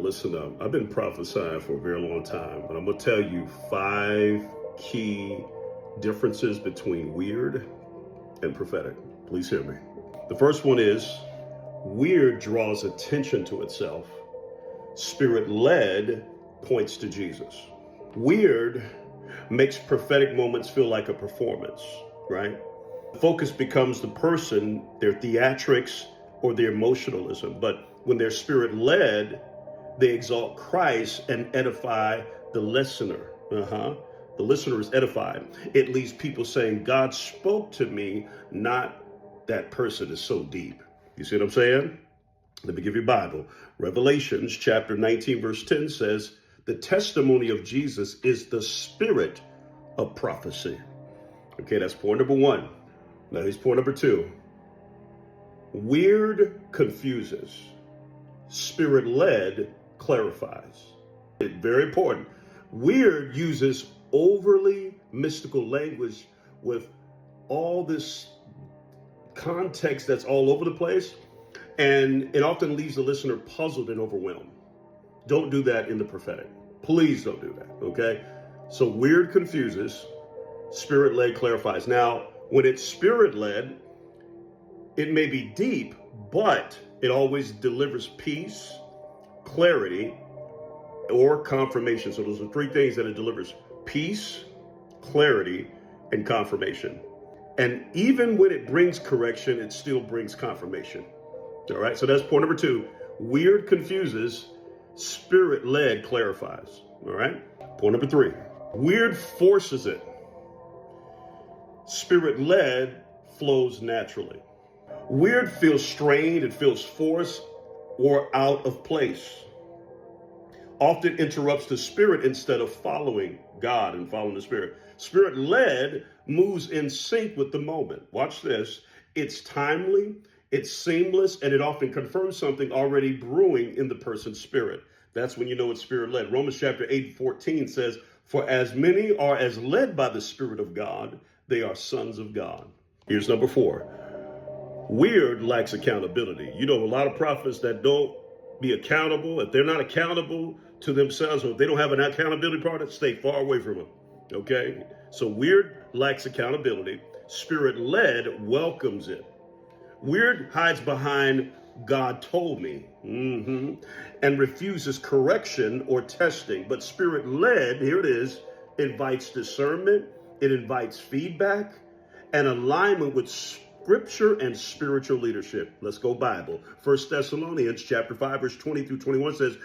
listen up. I've been prophesying for a very long time, but I'm going to tell you 5 key differences between weird and prophetic. Please hear me. The first one is weird draws attention to itself. Spirit-led points to Jesus. Weird makes prophetic moments feel like a performance, right? The focus becomes the person, their theatrics, or their emotionalism. But when they're spirit-led, they exalt Christ and edify the listener. The listener is edified. It leaves people saying, God spoke to me, not that person is so deep. You see what I'm saying? Let me give you a Bible. Revelations chapter 19, verse 10 says, the testimony of Jesus is the spirit of prophecy. Okay, that's point number 1. Now here's point number 2. Weird confuses. Spirit-led clarifies. It's very important. Weird uses overly mystical language with all this context that's all over the place, and it often leaves the listener puzzled and overwhelmed. Don't do that in the prophetic. Please don't do that, okay? So weird confuses, spirit-led clarifies. Now, when it's spirit-led, it may be deep, but it always delivers peace, clarity, or confirmation. So those are 3 things that it delivers: peace, clarity, and confirmation. And even when it brings correction, it still brings confirmation. All right, so that's point number 2. Weird confuses, spirit-led clarifies. All right, point number 3. Weird forces it. Spirit-led flows naturally. Weird feels strained, it feels forced or out of place. Often interrupts the spirit instead of following God and following the spirit. Spirit-led moves in sync with the moment. Watch this. It's timely, it's seamless, and it often confirms something already brewing in the person's spirit. That's when you know it's spirit-led. Romans chapter 8:14 says, for as many are as led by the Spirit of God, they are sons of God. Here's number 4. Weird lacks accountability. You know, a lot of prophets that don't be accountable, if they're not accountable to themselves, or if they don't have an accountability partner, stay far away from them. Okay? So weird lacks accountability. Spirit-led welcomes it. Weird hides behind God told me, and refuses correction or testing. But spirit-led, here it is, invites discernment, it invites feedback, and alignment with Scripture and spiritual leadership. Let's go Bible. 1 Thessalonians chapter 5, verse 20 through 21 says,